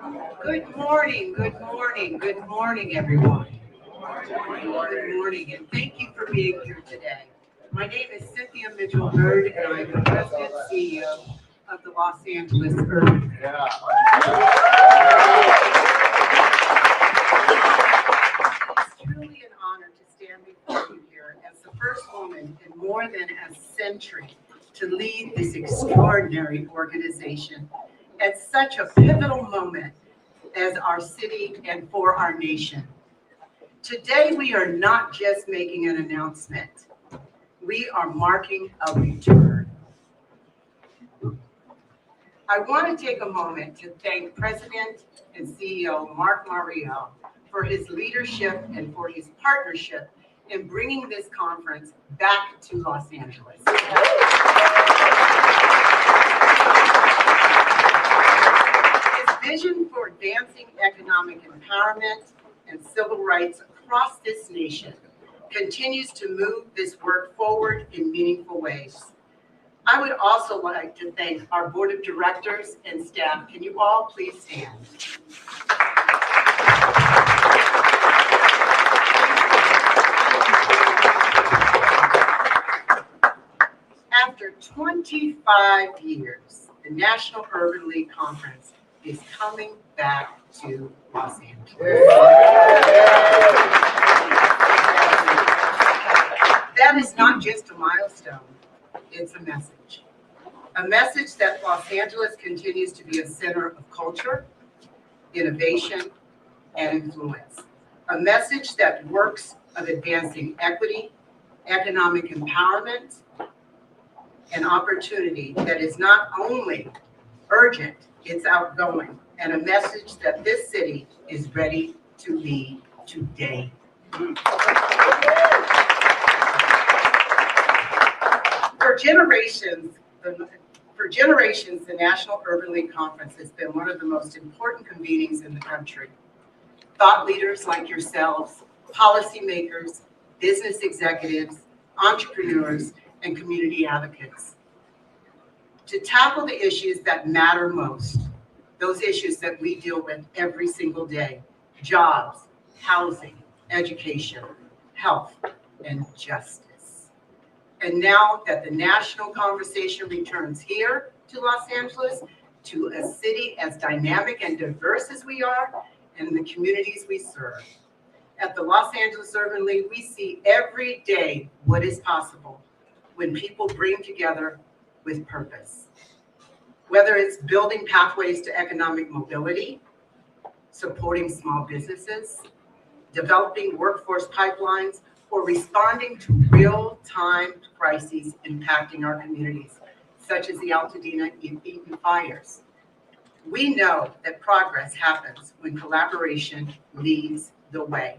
Good morning, good morning, good morning, everyone. Good morning, and thank you for being here today. My name is Cynthia Mitchell-Hurd, and I'm the President and CEO of the Los Angeles Urban. It's truly an honor to stand before you here as the first woman in more than a century to lead this extraordinary organization at such a pivotal moment as our city and for our nation. Today, we are not just making an announcement. We are marking a return. I want to take a moment to thank President and CEO Mark Mariel for his leadership and for his partnership in bringing this conference back to Los Angeles. His vision for advancing economic empowerment and civil rights across this nation continues to move this work forward in meaningful ways. I would also like to thank our board of directors and staff. Can you all please stand? After 25 years, the National Urban League Conference is coming back to Los Angeles. That is not just a milestone, it's a message. A message that Los Angeles continues to be a center of culture, innovation, and influence. A message that works of advancing equity, economic empowerment, and opportunity that is not only urgent, it's outgoing, and a message that this city is ready to lead today. For generations, the National Urban League Conference has been one of the most important convenings in the country. Thought leaders like yourselves, policymakers, business executives, entrepreneurs, and community advocates to tackle the issues that matter most, those issues that we deal with every single day: jobs, housing, education, health, and justice. And now that the national conversation returns here to Los Angeles, to a city as dynamic and diverse as we are, and the communities we serve. At the Los Angeles Urban League, we see every day what is possible when people bring together with purpose. Whether it's building pathways to economic mobility, supporting small businesses, developing workforce pipelines, or responding to real-time crises impacting our communities, such as the Altadena Eaton fires. We know that progress happens when collaboration leads the way.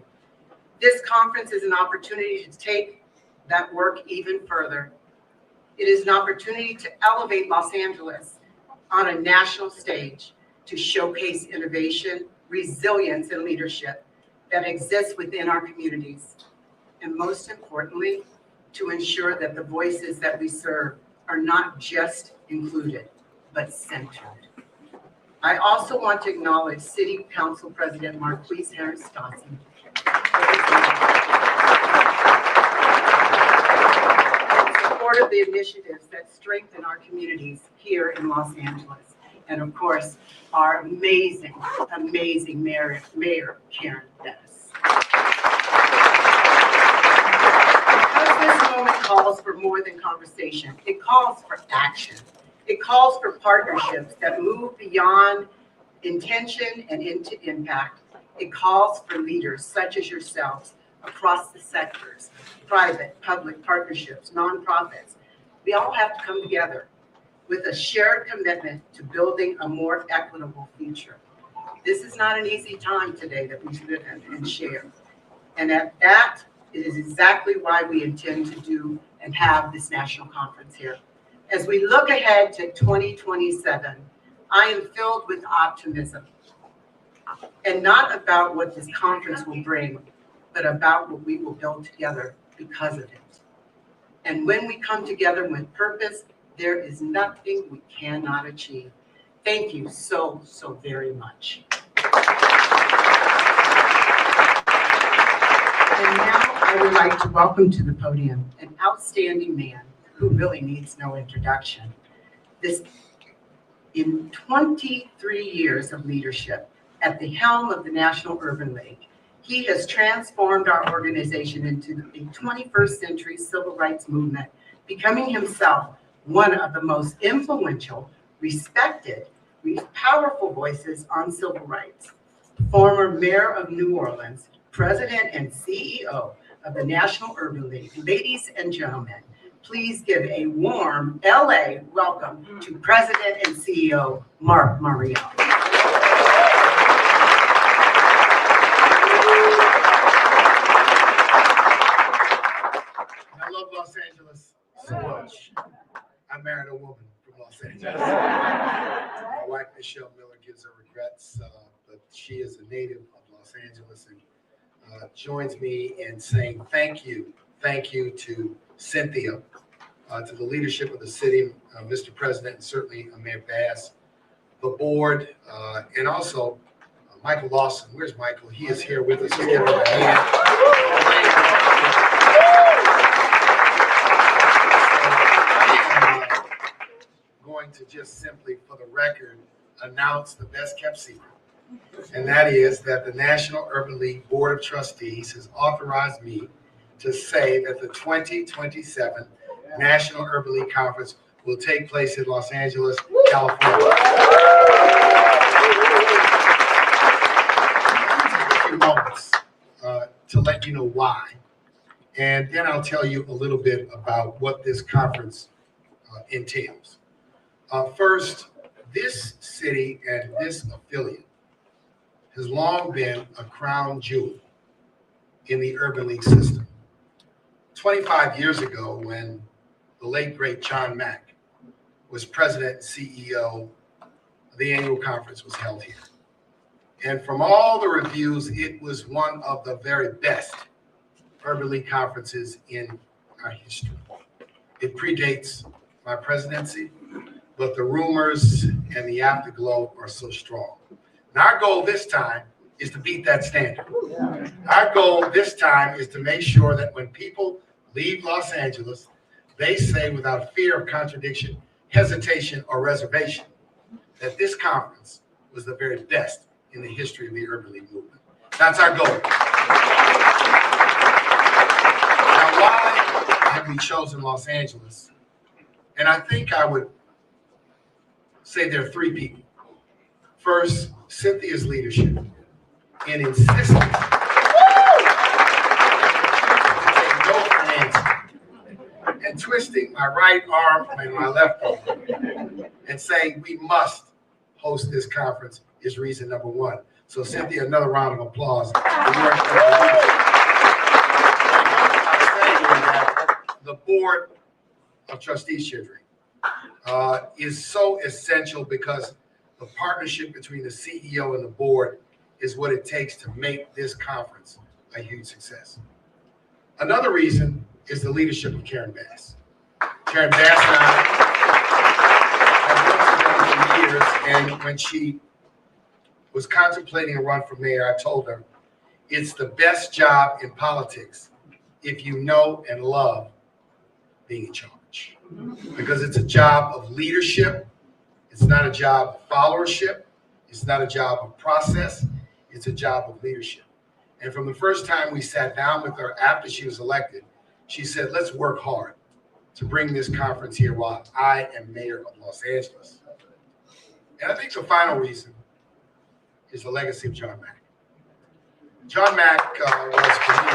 This conference is an opportunity to take that work even further. It is an opportunity to elevate Los Angeles on a national stage, to showcase innovation, resilience, and leadership that exists within our communities. And most importantly, to ensure that the voices that we serve are not just included, but centered. I also want to acknowledge City Council President Marquise Harris-Dawson of the initiatives that strengthen our communities here in Los Angeles. And of course, our amazing, amazing Mayor Karen Dennis. Because this moment calls for more than conversation, it calls for action. It calls for partnerships that move beyond intention and into impact. It calls for leaders such as yourselves across the sectors, private, public partnerships, nonprofits. We all have to come together with a shared commitment to building a more equitable future. This is not an easy time today that we live in and share. And at that, it is exactly why we intend to do and have this national conference here. As we look ahead to 2027, I am filled with optimism, and not about what this conference will bring, but about what we will build together because of it. And when we come together with purpose, there is nothing we cannot achieve. Thank you so very much. And now I would like to welcome to the podium an outstanding man who really needs no introduction. In 23 years of leadership at the helm of the National Urban League, he has transformed our organization into a 21st century civil rights movement, becoming himself one of the most influential, respected, powerful voices on civil rights. Former mayor of New Orleans, president and CEO of the National Urban League. Ladies and gentlemen, please give a warm LA welcome to President and CEO Mark Mariel. I love Los Angeles so much. I married a woman from Los Angeles. My wife, Michelle Miller, gives her regrets, but she is a native of Los Angeles and joins me in saying thank you to Cynthia, to the leadership of the city, Mr. President, and certainly Mayor Bass, the board, and also Michael Lawson. Where's Michael? He is here with us. Let's give him a hand. Going to just simply, for the record, announce the best kept secret. And that is that the National Urban League Board of Trustees has authorized me to say that the 2027 National Urban League Conference will take place in Los Angeles, California. I'll take a few moments to let you know why. And then I'll tell you a little bit about what this conference entails. First, this city and this affiliate has long been a crown jewel in the Urban League system. 25 years ago, when the late, great John Mack was president and CEO, the annual conference was held here. And from all the reviews, it was one of the very best Urban League conferences in our history. It predates my presidency, but the rumors and the afterglow are so strong. And our goal this time is to beat that standard. Our goal this time is to make sure that when people leave Los Angeles, they say without fear of contradiction, hesitation, or reservation, that this conference was the very best in the history of the Urban League movement. That's our goal. Now, why have we chosen Los Angeles? And I think I would say there are three people. First, Cynthia's leadership in insisting to take no for an answer and twisting my right arm and my left arm and saying we must host this conference is reason number one. So Cynthia, another round of applause. The board of trustees, Chidri, is so essential because the partnership between the CEO and the board is what it takes to make this conference a huge success. Another reason is the leadership of Karen Bass. Karen Bass and I have worked together for years, and when she was contemplating a run for mayor, I told her, it's the best job in politics if you know and love being in charge. Because it's a job of leadership. It's not a job of followership. It's not a job of process. It's a job of leadership. And from the first time we sat down with her after she was elected, she said, let's work hard to bring this conference here while I am mayor of Los Angeles. And I think the final reason is the legacy of John Mack. John Mack was for me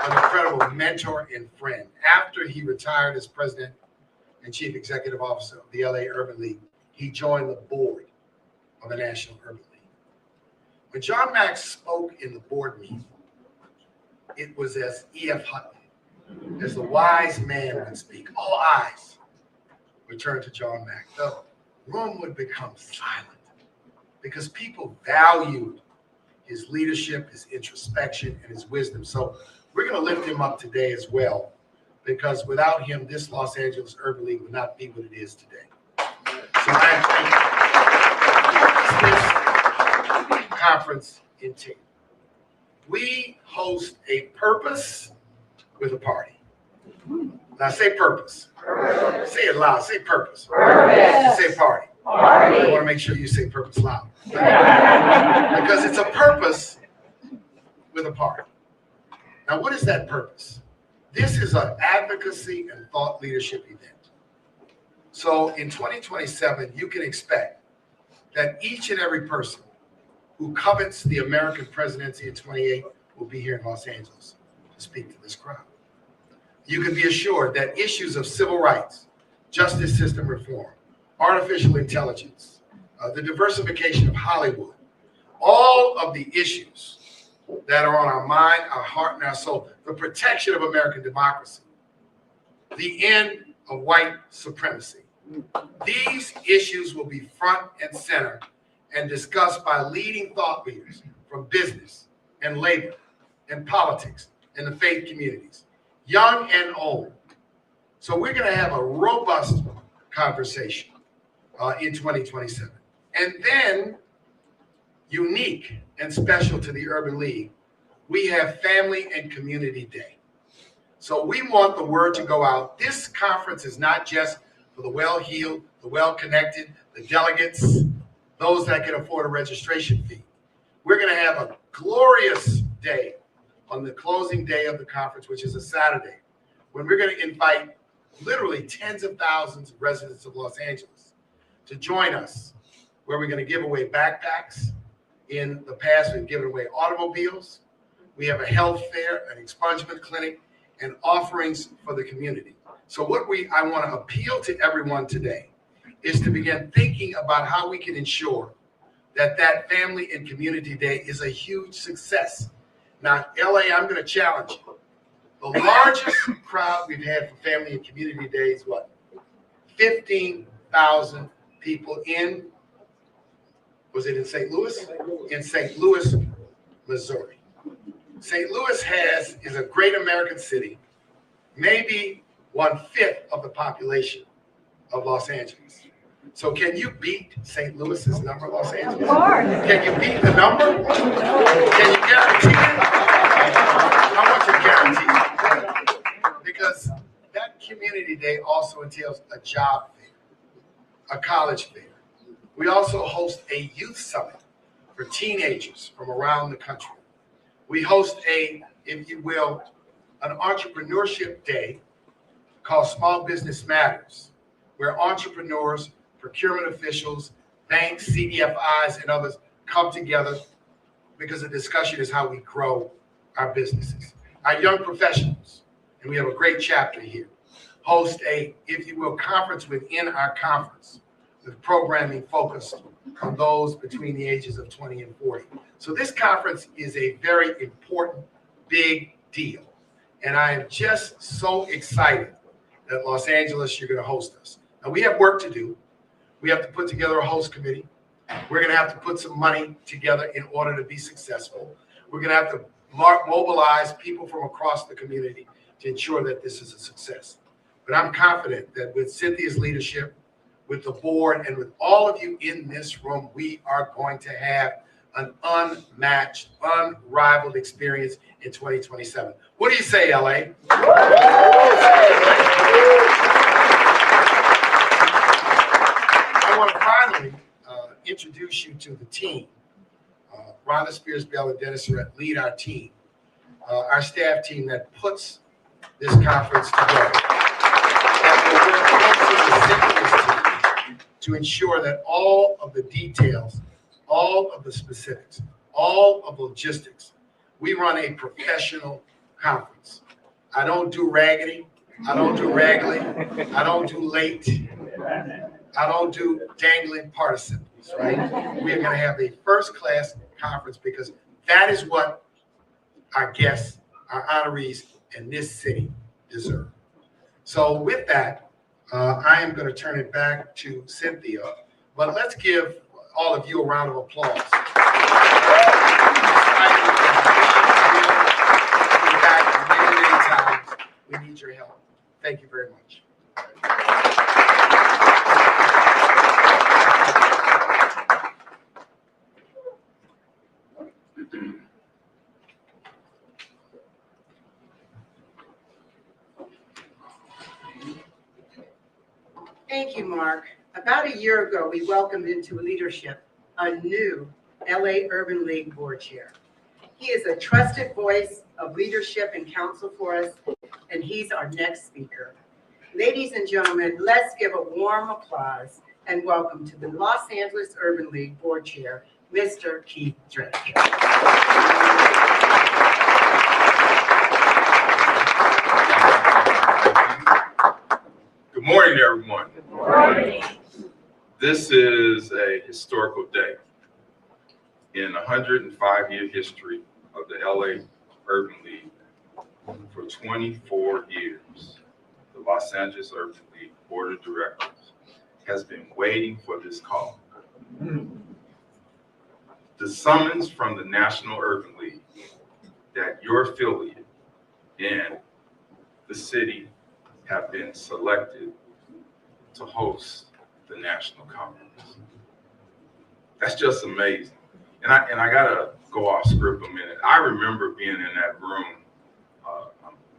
an incredible mentor and friend. After he retired as president and chief executive officer of the LA Urban League, he joined the board of the National Urban League. When John Mack spoke in the board meeting, it was as E.F. Hutton, as the wise man would speak. All eyes would turn to John Mack. The room would become silent because people valued his leadership, his introspection, and his wisdom. So we're going to lift him up today as well, because without him, this Los Angeles Urban League would not be what it is today. What does this conference entail? We host a purpose with a party. Now say purpose. Say it loud. Say purpose. Say party. I want to make sure you say purpose loud. Because it's a purpose with a party. Now, what is that purpose? This is an advocacy and thought leadership event. So in 2027, you can expect that each and every person who covets the American presidency in 28 will be here in Los Angeles to speak to this crowd. You can be assured that issues of civil rights, justice system reform, artificial intelligence, the diversification of Hollywood, all of the issues that are on our mind, our heart, and our soul, the protection of American democracy, the end of white supremacy. These issues will be front and center and discussed by leading thought leaders from business and labor and politics and the faith communities, young and old. So we're going to have a robust conversation in 2027. And then, unique and special to the Urban League, we have Family and Community Day. So we want the word to go out. This conference is not just for the well-heeled, the well-connected, the delegates, those that can afford a registration fee. We're going to have a glorious day on the closing day of the conference, which is a Saturday, when we're going to invite literally tens of thousands of residents of Los Angeles to join us, where we're going to give away backpacks. In the past, we've given away automobiles. We have a health fair, an expungement clinic, and offerings for the community. So what I want to appeal to everyone today is to begin thinking about how we can ensure that Family and Community Day is a huge success. Now, LA, I'm going to challenge you. The largest crowd we've had for Family and Community Day is what? 15,000 people in, was it in St. Louis? In St. Louis, Missouri. St. Louis is a great American city, maybe 1/5 of the population of Los Angeles. So can you beat St. Louis's number, Los Angeles? Of course. Can you beat the number? Can you guarantee it? I want you to guarantee it. Because that Community Day also entails a job fair, a college fair. We also host a youth summit for teenagers from around the country. We host if you will, an entrepreneurship day called Small Business Matters, where entrepreneurs, procurement officials, banks, CDFIs, and others come together because the discussion is how we grow our businesses. Our young professionals, and we have a great chapter here, host if you will, conference within our conference with programming focused on those between the ages of 20 and 40. So this conference is a very important, big deal. And I am just so excited that Los Angeles, you're going to host us. Now, we have work to do. We have to put together a host committee. We're going to have to put some money together in order to be successful. We're going to have to mobilize people from across the community to ensure that this is a success. But I'm confident that with Cynthia's leadership, with the board, and with all of you in this room, we are going to have an unmatched, unrivaled experience in 2027. What do you say, LA? I want to finally introduce you to the team. Rhonda Spears, Bell, and Dennis Surratt lead our team, our staff team that puts this conference together. To ensure that all of the details, all of the specifics, all of the logistics, we run a professional conference. I don't do raggedy. I don't do raggly. I don't do late. I don't do dangling participles, right? We are going to have a first-class conference because that is what our guests, our honorees in this city deserve. So with that, I am going to turn it back to Cynthia, but let's give all of you a round of applause. We need your help. Thank you very much. you, Mark. About a year ago, we welcomed into leadership a new LA Urban League board chair. He is a trusted voice of leadership and counsel for us, and he's our next speaker. Ladies and gentlemen, let's give a warm applause and welcome to the Los Angeles Urban League board chair, Mr. Keith Drake. Good morning, everyone. Good morning. This is a historical day in 105-year history of the LA Urban League. For 24 years, the Los Angeles Urban League Board of Directors has been waiting for this call. The summons from the National Urban League that your affiliate and the city have been selected to host the national conference. That's just amazing. And I gotta go off script a minute. I remember being in that room.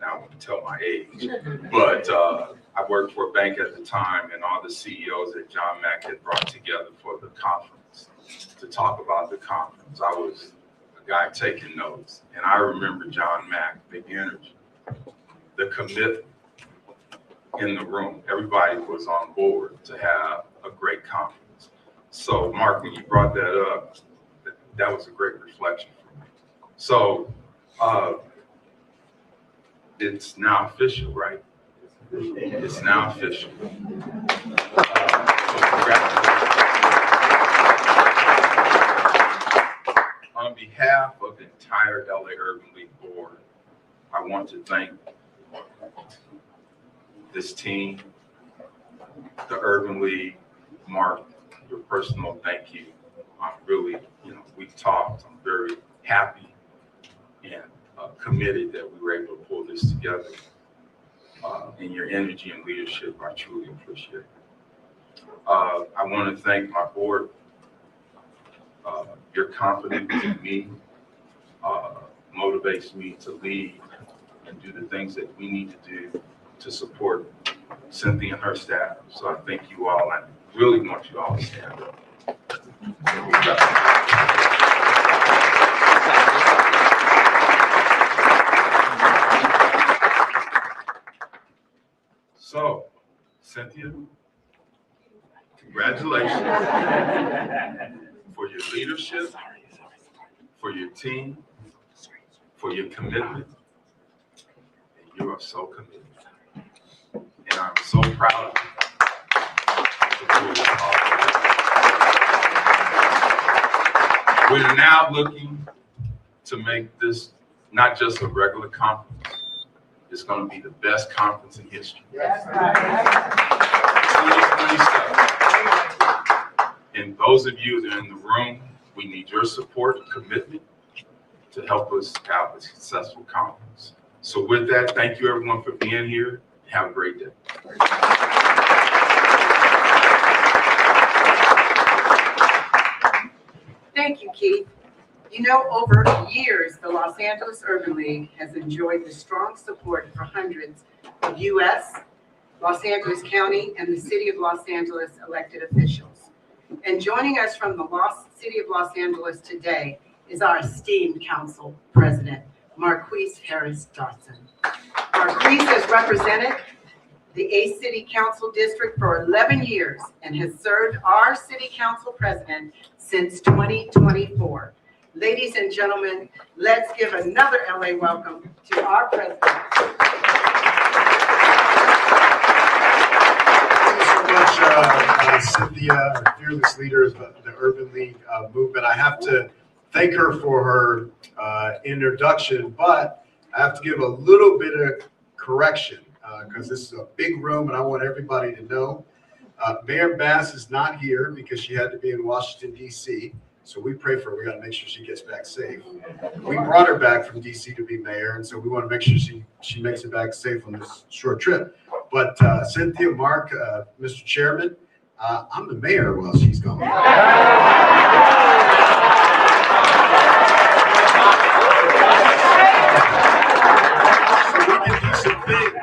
Now I'm gonna tell my age, but I worked for a bank at the time, and all the CEOs that John Mack had brought together for the conference to talk about the conference. I was a guy taking notes, and I remember John Mack, the energy, the commitment in the room. Everybody was on board to have a great conference. So Mark, when you brought that up, that was a great reflection for me. So it's now official, right? It's now official. On behalf of the entire LA Urban League Board, I want to thank this team, the Urban League. Mark, your personal thank you. I'm really, we've talked. I'm very happy and committed that we were able to pull this together. And your energy and leadership, I truly appreciate. I want to thank my board. Your confidence in me motivates me to lead and do the things that we need to do to support Cynthia and her staff. So I thank you all. I really want you all to stand up. So, Cynthia, congratulations for your leadership, for your team, for your commitment. And you are so committed. And I'm so proud of you. We're now looking to make this not just a regular conference. It's going to be the best conference in history. Yes. 2027. And those of you that are in the room, we need your support and commitment to help us have a successful conference. So with that, thank you everyone for being here. Have a great day. Thank you, Keith. Over years, the Los Angeles Urban League has enjoyed the strong support for hundreds of U.S., Los Angeles County, and the City of Los Angeles elected officials. And joining us from the City of Los Angeles today is our esteemed council president, Marquise Harris Dawson. Marquise has represented the A City Council District for 11 years and has served our City Council president since 2024. Ladies and gentlemen, let's give another LA welcome to our president. Thank you so much, Cynthia, our fearless leader of the Urban League movement. I have to thank her for her introduction, but I have to give a little bit of correction because this is a big room and I want everybody to know. Mayor Bass is not here because she had to be in Washington, D.C., so we pray for her. We got to make sure she gets back safe. We brought her back from DC to be mayor, and so we want to make sure she makes it back safe on this short trip. But Cynthia, Mark, Mr. Chairman, I'm the mayor while she's gone. So we can do some things.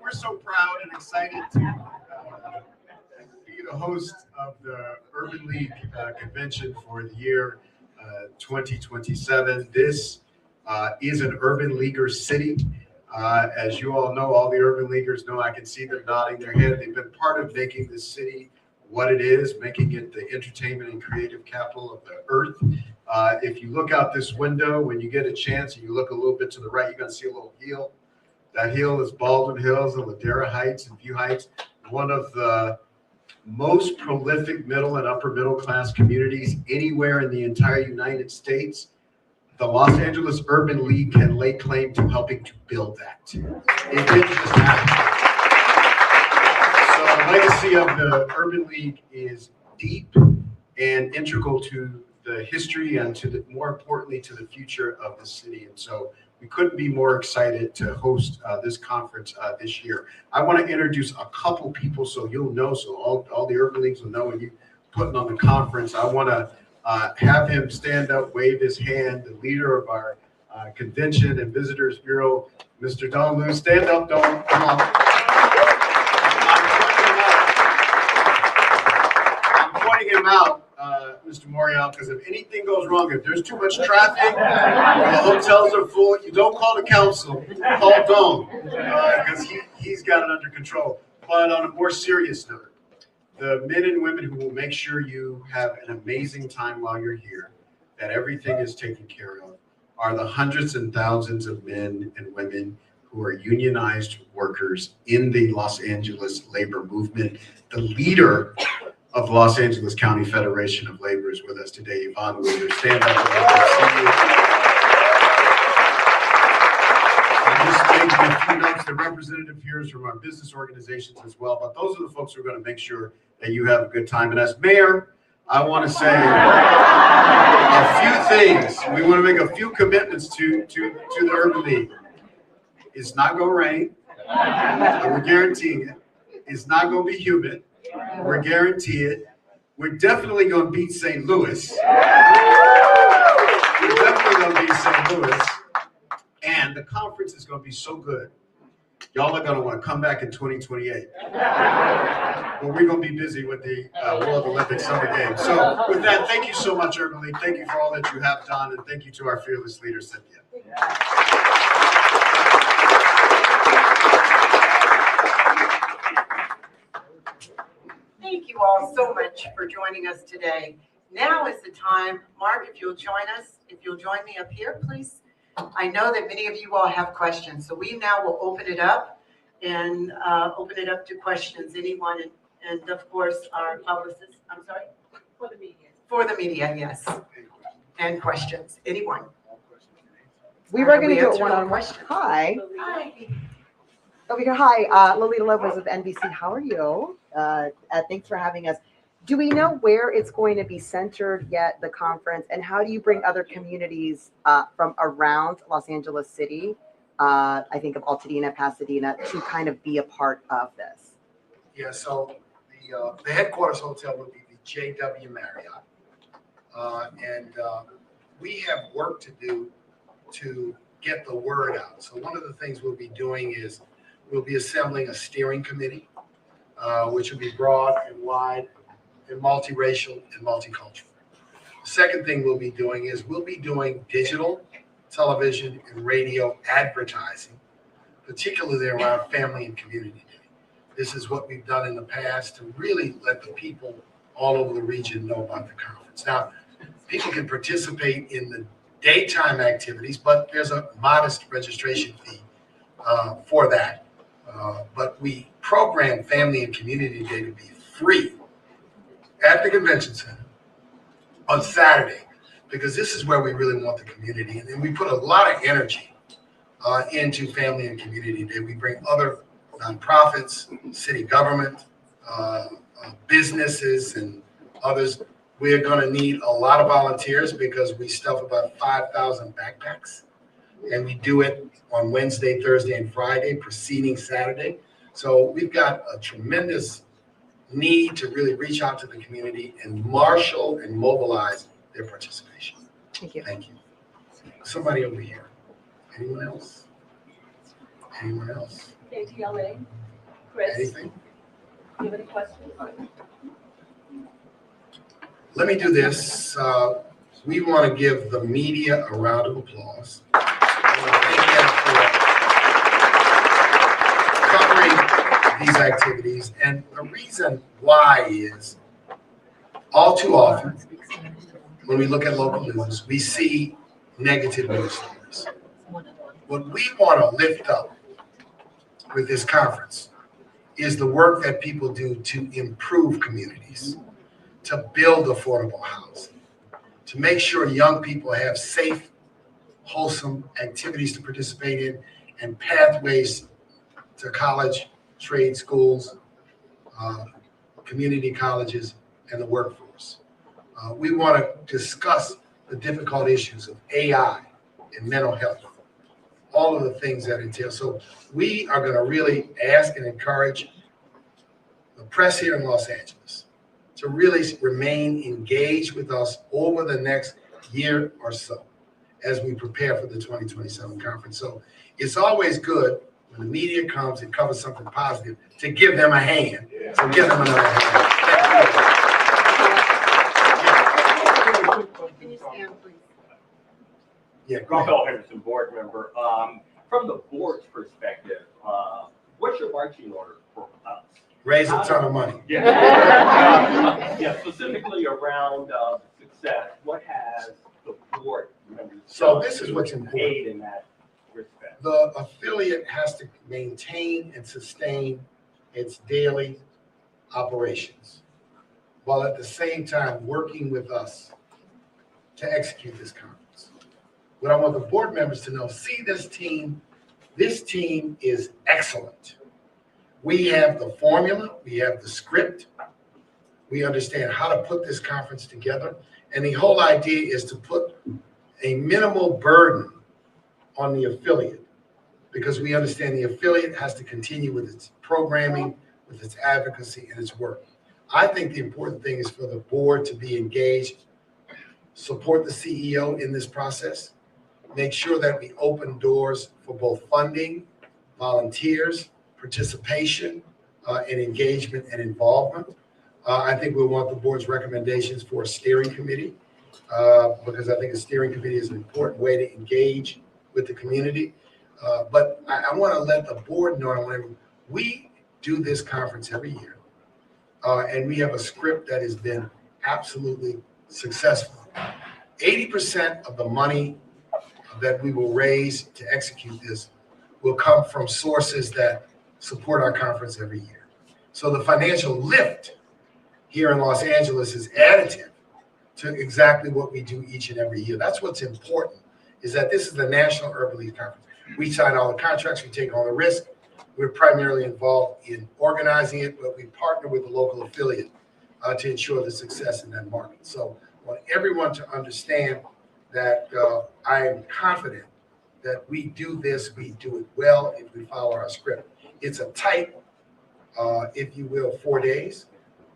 we're so proud and excited to be the host of the Urban League convention for the year 2027. This is an Urban Leaguer city. As you all know, all the Urban Leaguers know, I can see them nodding their head. They've been part of making this city what it is, making it the entertainment and creative capital of the earth. If you look out this window, when you get a chance, and you look a little bit to the right, you're going to see a little hill. That hill is Baldwin Hills and Ladera Heights and View Heights, one of the most prolific middle and upper middle class communities anywhere in the entire United States. The Los Angeles Urban League can lay claim to helping to build that. It didn't just happen. So the legacy of the Urban League is deep and integral to the history and to the, more importantly, to the future of the city. And so we couldn't be more excited to host this conference this year. I want to introduce a couple people so you'll know, so all the Urban Leagues will know when you putting on the conference. I want to have him stand up, wave his hand, the leader of our Convention and Visitors Bureau, Mr. Don Liu. Stand up, Don. Come on. I'm pointing him out, Mr. Morial, because if anything goes wrong, if there's too much traffic, the hotels are full, you don't call the council, call Don, because he's got it under control. But on a more serious note, the men and women who will make sure you have an amazing time while you're here, that everything is taken care of, are the hundreds and thousands of men and women who are unionized workers in the Los Angeles labor movement. The leader of Los Angeles County Federation of Labor is with us today, Yvonne Wheeler. Stand up. I'm just making a few notes. The representative here is from our business organizations as well, but those are the folks who are going to make sure that you have a good time. And as mayor, I want to say a few things. We want to make a few commitments to the Urban League. It's not going to rain. We're guaranteeing it. It's not going to be humid. We're guaranteeing it. We're definitely going to beat St. Louis. We're definitely going to beat St. Louis. And the conference is going to be so good. Y'all are going to want to come back in 2028. Well, we're going to be busy with the World Olympic Summer Games. So with that, thank you so much, Urban League. Thank you for all that you have done. And thank you to our fearless leader, Cynthia. Thank you all so much for joining us today. Now is the time. Mark, if you'll join me up here, please. I know that many of you all have questions, so we now will open it up and open it up to questions. Anyone, and of course, our publicists. I'm sorry? For the media. For the media, yes. And questions. Anyone? We were going to do it answered all one-on-one. Hi. Hi. Over here. Hi, Lolita Lopez with NBC. How are you? Thanks for having us. Do we know where it's going to be centered yet, the conference, and how do you bring other communities from around Los Angeles City, I think of Altadena, Pasadena, to kind of be a part of this? Yeah, so the headquarters hotel will be the JW Marriott. And we have work to do to get the word out. So one of the things we'll be doing is we'll be assembling a steering committee, which will be broad and wide and multiracial and multicultural. The second thing we'll be doing is we'll be doing digital, television, and radio advertising, particularly around Family and Community Day. This is what we've done in the past to really let the people all over the region know about the conference. Now, people can participate in the daytime activities, but there's a modest registration fee for that. But we program Family and Community Day to be free at the convention center on Saturday, because this is where we really want the community. And we put a lot of energy into Family and Community Day. We bring other nonprofits, city government, businesses, and others. We're going to need a lot of volunteers because we stuff about 5,000 backpacks. And we do it on Wednesday, Thursday, and Friday, preceding Saturday. So we've got a tremendous need to really reach out to the community and marshal and mobilize their participation. Thank you. Thank you. Somebody over here. Anyone else? Anyone else? DTLA. Chris, Anything? do you have any questions? Let me do this. We want to give the media a round of applause. I want to thank them for covering these activities. And the reason why is all too often, when we look at local news, we see negative news stories. What we want to lift up with this conference is the work that people do to improve communities, to build affordable housing, to make sure young people have safe, wholesome activities to participate in and pathways to college, trade schools, community colleges, and the workforce. We want to discuss the difficult issues of AI and mental health, all of the things that entail. So we are going to really ask and encourage the press here in Los Angeles to really remain engaged with us over the next year or so as we prepare for the 2027 conference. So it's always good when the media comes and covers something positive to give them a hand. So give them another hand. Can you stand, please? Yeah, go ahead. Rafael Henderson, board member. From the board's perspective, what's your marching order for us? Raise a ton of money. Yeah, yeah, specifically around success, what has the board members So done this is to what's important. aid in that respect? The affiliate has to maintain and sustain its daily operations, while at the same time working with us to execute this conference. What I want the board members to know, see this team is excellent. We have the formula, we have the script, we understand how to put this conference together, and the whole idea is to put a minimal burden on the affiliate, because we understand the affiliate has to continue with its programming, with its advocacy, and its work. I think the important thing is for the board to be engaged, support the CEO in this process, make sure that we open doors for both funding, volunteers, participation, and engagement and involvement. I think we want the board's recommendations for a steering committee, because I think a steering committee is an important way to engage with the community. But I want to let the board know, we do this conference every year, and we have a script that has been absolutely successful. 80% of the money that we will raise to execute this will come from sources that support our conference every year. So the financial lift here in Los Angeles is additive to exactly what we do each and every year. That's what's important, is that this is the National Urban League Conference. We sign all the contracts, we take all the risk. We're primarily involved in organizing it, but we partner with the local affiliate to ensure the success in that market. So I want everyone to understand that I am confident that we do this, we do it well if we follow our script. It's a tight, if you will, 4 days.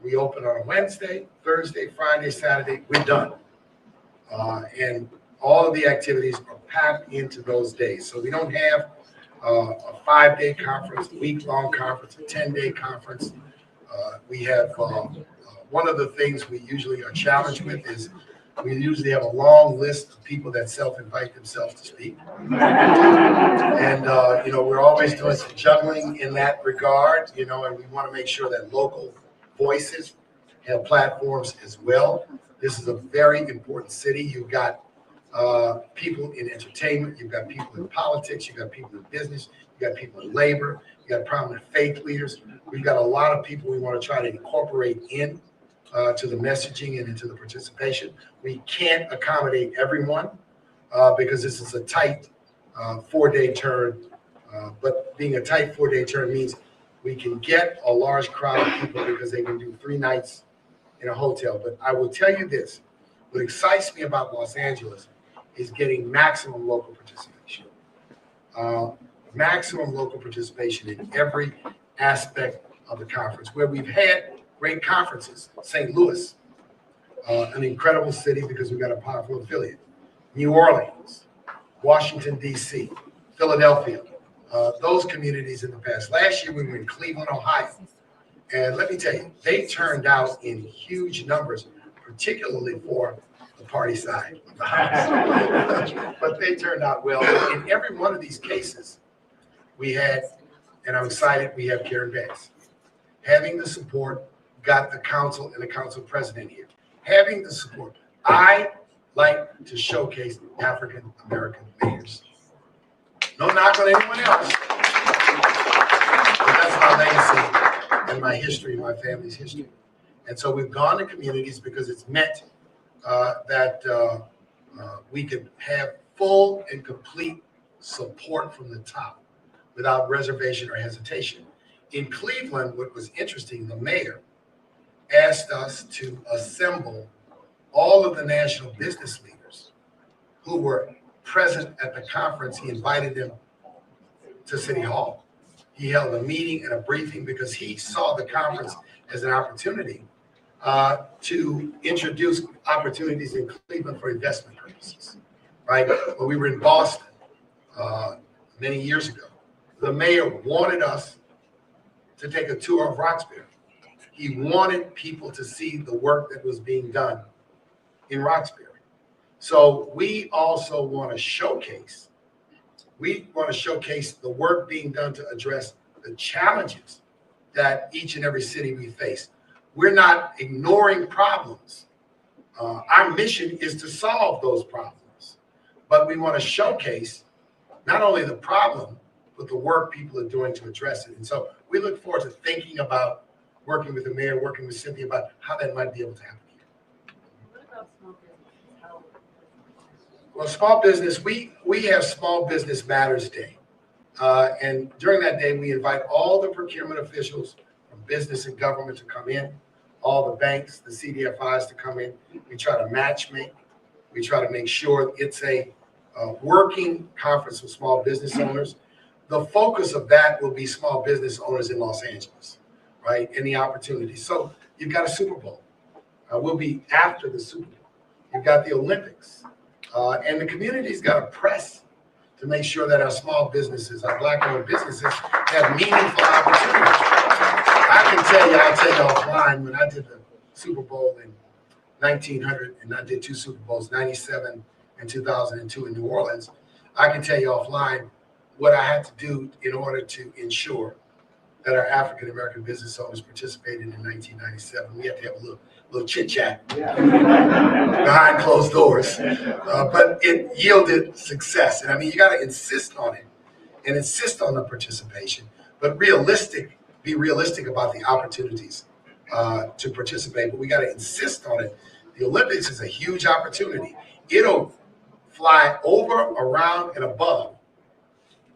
We open on a Wednesday, Thursday, Friday, Saturday, we're done. And all of the activities are packed into those days. So we don't have a 5-day conference, week-long conference, a 10-day conference. We have, one of the things we usually are challenged with is we usually have a long list of people that self-invite themselves to speak. And, we're always doing some juggling in that regard, and we want to make sure that local voices have platforms as well. This is a very important city. You've got people in entertainment, you've got people in politics, you've got people in business, you've got people in labor, you've got prominent faith leaders. We've got a lot of people we want to try to incorporate in to the messaging and into the participation. We can't accommodate everyone because this is a tight 4-day turn. But being a tight 4-day turn means we can get a large crowd of people because they can do 3 nights in a hotel. But I will tell you this, what excites me about Los Angeles is getting maximum local participation. Maximum local participation in every aspect of the conference. Where we've had great conferences, St. Louis, an incredible city because we've got a powerful affiliate. New Orleans, Washington, D.C., Philadelphia, those communities in the past. Last year, we were in Cleveland, Ohio. And let me tell you, they turned out in huge numbers, particularly for the party side of the house. But they turned out well. In every one of these cases, we had, and I'm excited, we have Karen Bass. Having the support got the council and the council president here. Having the support. I like to showcase African-American mayors. No knock on anyone else. But that's my legacy and my history, my family's history. And so we've gone to communities because it's meant that we could have full and complete support from the top without reservation or hesitation. In Cleveland, what was interesting, the mayor asked us to assemble all of the national business leaders who were present at the conference. He invited them to City Hall. He held a meeting and a briefing because he saw the conference as an opportunity to introduce opportunities in Cleveland for investment purposes, right? When we were in Boston many years ago, the mayor wanted us to take a tour of Roxbury. He wanted people to see the work that was being done in Roxbury. So we also want to showcase, the work being done to address the challenges that each and every city we face. We're not ignoring problems. Our mission is to solve those problems, but we want to showcase not only the problem, but the work people are doing to address it. And so we look forward to thinking about working with the mayor, working with Cynthia about how that might be able to happen here. What about small businesses? How? Well, small business, we have Small Business Matters Day. And during that day, we invite all the procurement officials from business and government to come in, all the banks, the CDFIs to come in. We try to matchmake. We try to make sure it's a working conference with small business owners. The focus of that will be small business owners in Los Angeles, right, and the opportunities. So you've got a Super Bowl. We'll be after the Super Bowl. You've got the Olympics. And the community's got to press to make sure that our small businesses, our Black-owned businesses, have meaningful opportunities. I'll tell you offline, when I did the Super Bowl in 1900, and I did 2 Super Bowls, 97 and 2002 in New Orleans, I can tell you offline what I had to do in order to ensure that our African-American business owners participated in 1997. We had to have a little chit-chat behind closed doors, but it yielded success. And I mean, you got to insist on it and insist on the participation, but be realistic about the opportunities to participate, but we got to insist on it. The Olympics is a huge opportunity. It'll fly over, around, and above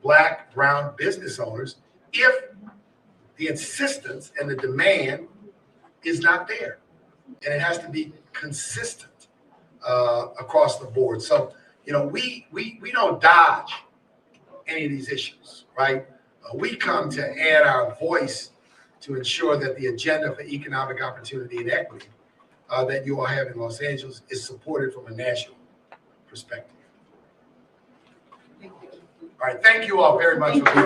Black, brown business owners if the insistence and the demand is not there. And it has to be consistent across the board. So, you know, we don't dodge any of these issues, right? We come to add our voice to ensure that the agenda for economic opportunity and equity that you all have in Los Angeles is supported from a national perspective. All right, thank you all very much for being here.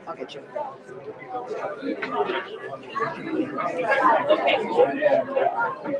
I'll get you. Okay.